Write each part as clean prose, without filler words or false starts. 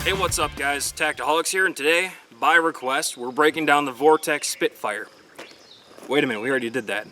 Hey, what's up guys? Tactiholics here, and today, by request, we're breaking down the Vortex Spitfire. Wait a minute, we already did that.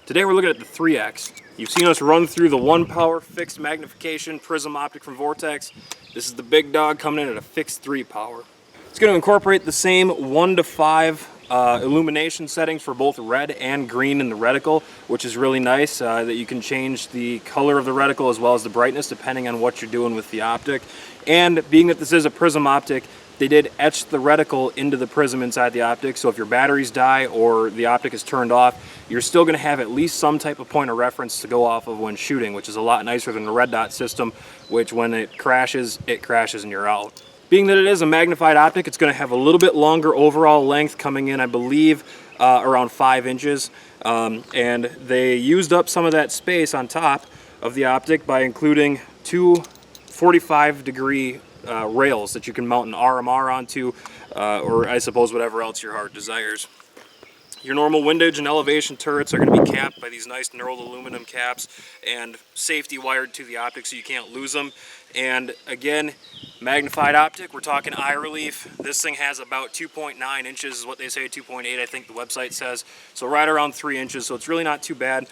Today we're looking at the 3X. You've seen us run through the 1 power fixed magnification prism optic from Vortex. This is the big dog coming in at a fixed 3 power. It's going to incorporate the same 1 to 5 illumination settings for both red and green in the reticle, which is really nice that you can change the color of the reticle as well as the brightness depending on what you're doing with the optic. And being that this is a prism optic, they did etch the reticle into the prism inside the optic, so if your batteries die or the optic is turned off, you're still going to have at least some type of point of reference to go off of when shooting, which is a lot nicer than the red dot system, which when it crashes and you're out. Being that it is a magnified optic, it's going to have a little bit longer overall length, coming in, I believe, around 5 inches. And they used up some of that space on top of the optic by including 2 45-degree rails that you can mount an RMR onto, or I suppose whatever else your heart desires. Your normal windage and elevation turrets are going to be capped by these nice knurled aluminum caps and safety wired to the optic so you can't lose them. And again, magnified optic, we're talking eye relief. This thing has about 2.9 inches is what they say, 2.8 I think the website says. So right around 3 inches, so it's really not too bad.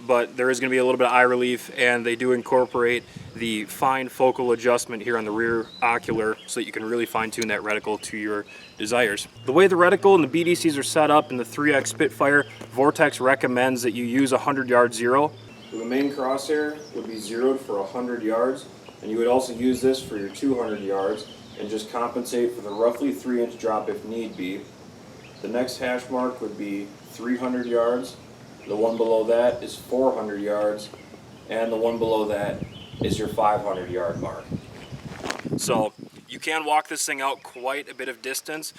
But there is going to be a little bit of eye relief, and they do incorporate the fine focal adjustment here on the rear ocular so that you can really fine-tune that reticle to your desires. The way the reticle and the BDCs are set up in the 3X Spitfire, Vortex recommends that you use a 100-yard zero. So the main crosshair would be zeroed for 100 yards, and you would also use this for your 200 yards and just compensate for the roughly 3-inch drop if need be. The next hash mark would be 300 yards. The one below that is 400 yards, and the one below that is your 500 yard mark. So you can walk this thing out quite a bit of distance.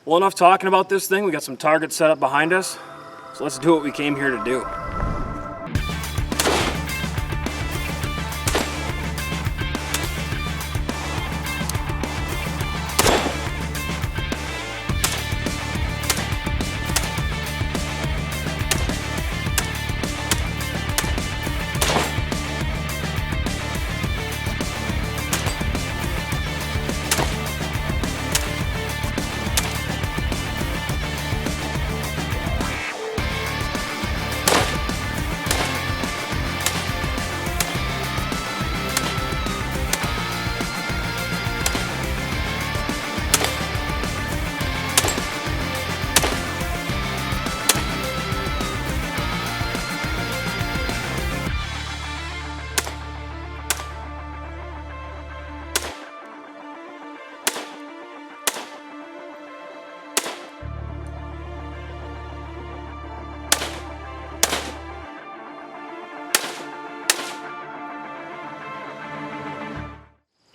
Well, enough talking about this thing. We got some targets set up behind us, so let's do what we came here to do.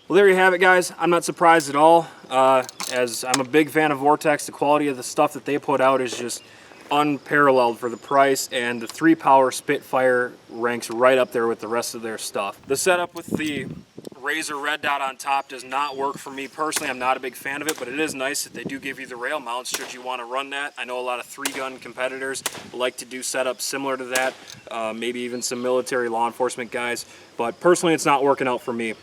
Well, there you have it, guys. I'm not surprised at all, as I'm a big fan of Vortex. The quality of the stuff that they put out is just unparalleled for the price, and the 3-power Spitfire ranks right up there with the rest of their stuff. The setup with the Razor red dot on top does not work for me personally. I'm not a big fan of it, but it is nice that they do give you the rail mounts should you want to run that. I know a lot of 3-gun competitors like to do setups similar to that, maybe even some military law enforcement guys, but personally it's not working out for me.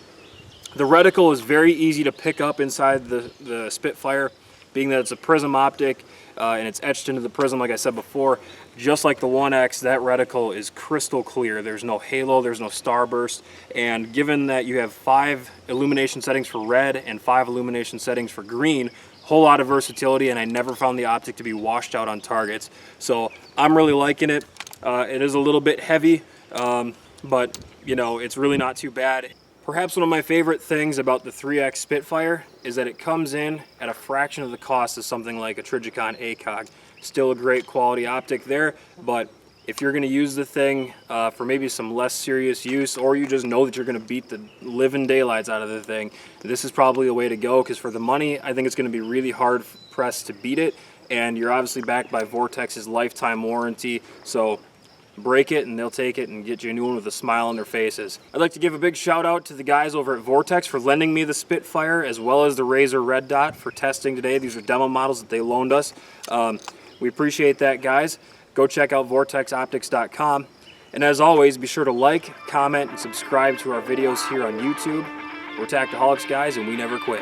The reticle is very easy to pick up inside the Spitfire, being that it's a prism optic and it's etched into the prism like I said before. Just like the 1X, that reticle is crystal clear. There's no halo, there's no starburst, and given that you have 5 illumination settings for red and 5 illumination settings for green, whole lot of versatility, and I never found the optic to be washed out on targets. So I'm really liking it. It is a little bit heavy, but you know, it's really not too bad. Perhaps one of my favorite things about the 3X Spitfire is that it comes in at a fraction of the cost of something like a Trijicon ACOG. Still a great quality optic there, but if you're going to use the thing for maybe some less serious use, or you just know that you're going to beat the living daylights out of the thing, this is probably the way to go, because for the money, I think it's going to be really hard pressed to beat it, and you're obviously backed by Vortex's lifetime warranty, so break it and they'll take it and get you a new one with a smile on their faces. I'd like to give a big shout out to the guys over at Vortex for lending me the Spitfire as well as the Razor red dot for testing today. These are demo models that they loaned us. We appreciate that, guys. Go check out vortexoptics.com. And as always, be sure to like, comment, and subscribe to our videos here on YouTube. We're Tactiholics guys and we never quit.